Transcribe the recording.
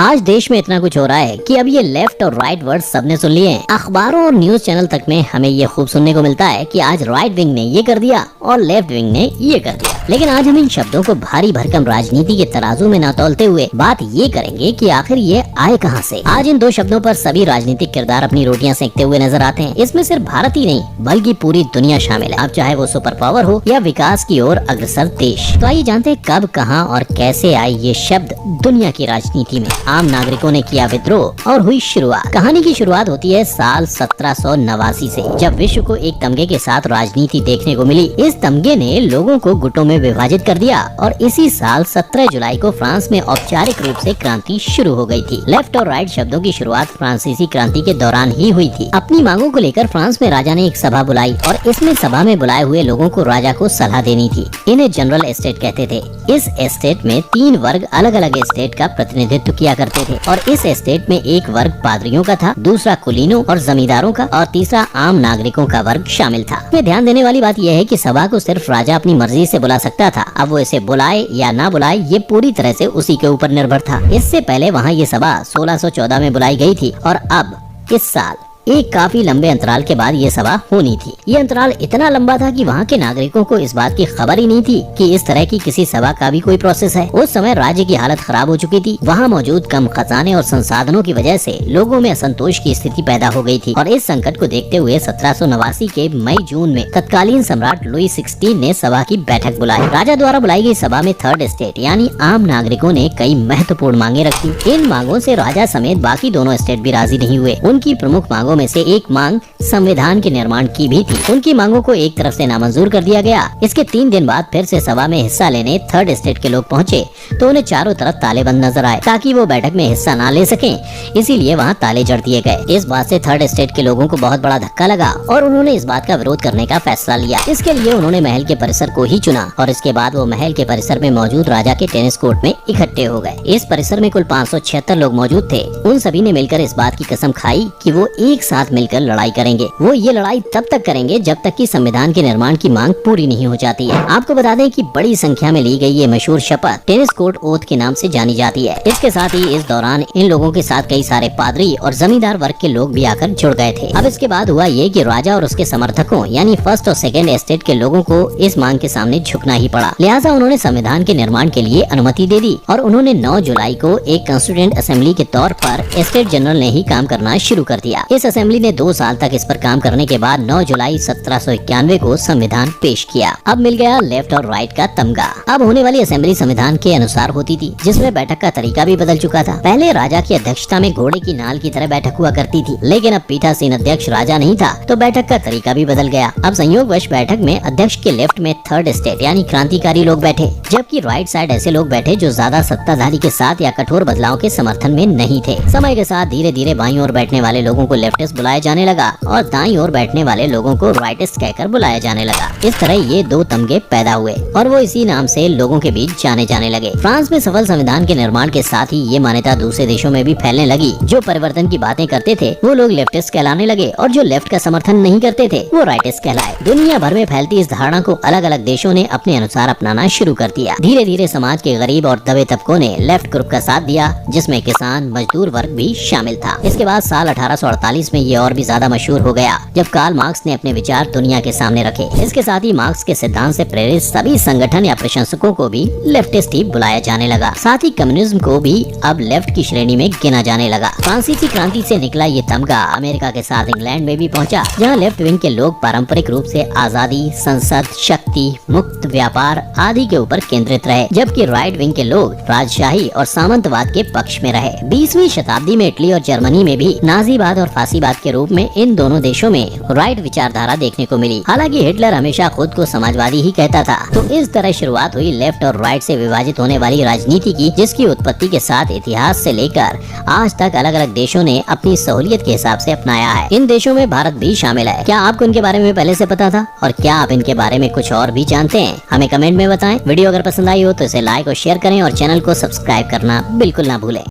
आज देश में इतना कुछ हो रहा है कि अब ये लेफ्ट और राइट वर्ड सबने सुन लिए हैं। अखबारों और न्यूज चैनल तक में हमें ये खूब सुनने को मिलता है कि आज राइट विंग ने ये कर दिया और लेफ्ट विंग ने ये कर दिया। लेकिन आज हम इन शब्दों को भारी भरकम राजनीति के तराजू में न तौलते हुए बात ये करेंगे कि आखिर ये आए कहां से। आज इन दो शब्दों पर सभी राजनीतिक किरदार अपनी रोटियां सेकते हुए नजर आते हैं। इसमें सिर्फ भारत ही नहीं बल्कि पूरी दुनिया शामिल है, अब चाहे वो सुपर पावर हो या विकास की ओर अग्रसर देश। तो आइए जानते हैं कब, कहां और कैसे आए ये शब्द दुनिया की राजनीति में। आम नागरिकों ने किया विद्रोह और हुई शुरुआत। कहानी की शुरुआत होती है साल 1789 से, जब विश्व को एक तमगे के साथ राजनीति देखने को मिली। इस तमगे ने लोगों को गुटों में विभाजित कर दिया और इसी साल 17 जुलाई को फ्रांस में औपचारिक रूप से क्रांति शुरू हो गई थी। लेफ्ट और राइट शब्दों की शुरुआत फ्रांसीसी क्रांति के दौरान ही हुई थी। अपनी मांगों को लेकर फ्रांस में राजा ने एक सभा बुलाई और इसमें सभा में बुलाए हुए लोगों को राजा को सलाह देनी थी। इन्हें जनरल एस्टेट कहते थे। इस एस्टेट में 3 वर्ग अलग अलग एस्टेट का प्रतिनिधित्व किया करते थे और इस एस्टेट में एक वर्ग पादरियों का था, दूसरा कुलीनों और जमींदारों का और तीसरा आम नागरिकों का वर्ग शामिल था। में ध्यान देने वाली बात यह है कि सभा को सिर्फ राजा अपनी मर्जी से बुला सकता था। अब वो इसे बुलाए या ना बुलाए ये पूरी तरह से उसी के ऊपर निर्भर था। इससे पहले वहाँ ये सभा 1614 में बुलाई गई थी और अब इस साल एक काफी लंबे अंतराल के बाद ये सभा होनी थी। ये अंतराल इतना लंबा था कि वहाँ के नागरिकों को इस बात की खबर ही नहीं थी कि इस तरह की किसी सभा का भी कोई प्रोसेस है। उस समय राज्य की हालत खराब हो चुकी थी। वहाँ मौजूद कम खजाने और संसाधनों की वजह से लोगों में असंतोष की स्थिति पैदा हो गई थी और इस संकट को देखते हुए 1789 के मई जून में तत्कालीन सम्राट लुई 16 ने सभा की बैठक बुलाई। राजा द्वारा बुलाई गई सभा में थर्ड एस्टेट यानी आम नागरिकों ने कई महत्वपूर्ण मांगे रखी। इन मांगों से राजा समेत बाकी दोनों एस्टेट भी राजी नहीं हुए। उनकी प्रमुख मांगों में से एक मांग संविधान के निर्माण की भी थी। उनकी मांगों को एक तरफ से नामंजूर कर दिया गया। इसके 3 दिन बाद फिर से सभा में हिस्सा लेने थर्ड एस्टेट के लोग पहुंचे तो उन्हें चारों तरफ ताले बंद नजर आए ताकि वो बैठक में हिस्सा ना ले सकें। इसीलिए वहां ताले जड़ दिए गए। इस बात से थर्ड एस्टेट के लोगों को बहुत बड़ा धक्का लगा और उन्होंने इस बात का विरोध करने का फैसला लिया। इसके लिए उन्होंने महल के परिसर को ही चुना और इसके बाद वो महल के परिसर में मौजूद राजा के टेनिस कोर्ट में इकट्ठे हो गए। इस परिसर में कुल 576 लोग मौजूद थे। उन सभी ने मिलकर इस बात की कसम खाई कि वो एक साथ मिलकर लड़ाई करेंगे। वो ये लड़ाई तब तक करेंगे जब तक कि संविधान के निर्माण की मांग पूरी नहीं हो जाती है। आपको बता दें कि बड़ी संख्या में ली गई ये मशहूर शपथ टेनिस कोर्ट ओथ के नाम से जानी जाती है। इसके साथ ही इस दौरान इन लोगों के साथ कई सारे पादरी और जमींदार वर्ग के लोग भी आकर जुड़ गए थे। अब इसके बाद हुआ ये कि राजा और उसके समर्थकों यानी फर्स्ट और सेकेंड एस्टेट के लोगों को इस मांग के सामने झुकना ही पड़ा। लिहाजा उन्होंने संविधान के निर्माण के लिए अनुमति दे दी और उन्होंने 9 जुलाई को एक कॉन्स्टिट्यूएंट असेंबली के तौर पर एस्टेट जनरल ने ही काम करना शुरू कर दिया। इस असेंबली ने 2 साल तक इस पर काम करने के बाद 9 जुलाई 1791 को संविधान पेश किया। अब मिल गया लेफ्ट और राइट का तमगा। अब होने वाली असेंबली संविधान के अनुसार होती थी, जिसमें बैठक का तरीका भी बदल चुका था। पहले राजा की अध्यक्षता में घोड़े की नाल की तरह बैठक हुआ करती थी, लेकिन अब पीठासीन अध्यक्ष राजा नहीं था तो बैठक का तरीका भी बदल गया। अब संयोगवश बैठक में अध्यक्ष के लेफ्ट में थर्ड एस्टेट यानी क्रांतिकारी लोग बैठे, जबकि राइट साइड ऐसे लोग बैठे जो ज्यादा सत्ताधारी के साथ या कठोर बदलाव के समर्थन में नहीं थे। समय के साथ धीरे धीरे बाईं ओर बैठने वाले लोगों को लेफ्टिस्ट बुलाया जाने लगा और दाईं ओर बैठने वाले लोगों को राइटिस्ट कहकर बुलाया जाने लगा। इस तरह ये 2 तमगे पैदा हुए और वो इसी नाम से लोगों के बीच जाने जाने लगे। फ्रांस में सफल संविधान के निर्माण के साथ ही ये मान्यता दूसरे देशों में भी फैलने लगी। जो परिवर्तन की बातें करते थे वो लोग लेफ्टिस्ट कहलाने लगे और जो लेफ्ट का समर्थन नहीं करते थे वो राइटिस्ट कहलाए। दुनिया भर में फैलती इस धारणा को अलग अलग देशों ने अपने अनुसार अपनाना शुरू कर दिया। धीरे धीरे समाज के गरीब और दबे तबकों ने लेफ्ट ग्रुप का साथ दिया, जिसमें किसान मजदूर वर्ग भी शामिल था। इसके बाद साल 1848 में ये और भी ज्यादा मशहूर हो गया जब कार्ल मार्क्स ने अपने विचार दुनिया के सामने रखे। इसके साथ ही मार्क्स के सिद्धांत से प्रेरित सभी संगठन या प्रशंसकों को भी लेफ्टिस्ट ही बुलाया जाने लगा। साथ ही कम्युनिज्म को भी अब लेफ्ट की श्रेणी में गिना जाने लगा। फ्रांसीसी क्रांति से निकला ये तमगा अमेरिका के साथ इंग्लैंड में भी पहुंचा, जहां लेफ्ट विंग के लोग पारंपरिक रूप से आजादी, संसद, शक्ति, मुक्त व्यापार आदि के ऊपर केंद्रित रहे, जबकि राइट विंग के लोग राजशाही और सामंतवाद के पक्ष में रहे। 20वीं शताब्दी में इटली और जर्मनी में भी नाजीवाद और फासीवाद के रूप में इन दोनों देशों में राइट विचारधारा देखने को मिली। हालांकि हिटलर हमेशा खुद को समाजवादी ही कहता था। तो इस तरह शुरुआत हुई लेफ्ट और राइट से विभाजित होने वाली राजनीति की, जिसकी उत्पत्ति के साथ इतिहास से लेकर आज तक अलग अलग देशों ने अपनी सहूलियत के हिसाब से अपनाया है। इन देशों में भारत भी शामिल है। क्या आपको इनके बारे में पहले से पता था और क्या आप इनके बारे में कुछ और भी जानते हैं? हमें कमेंट में बताएं। वीडियो अगर पसंद आई हो तो इसे लाइक और शेयर करें और चैनल को सब्सक्राइब करना बिल्कुल ना भूलें।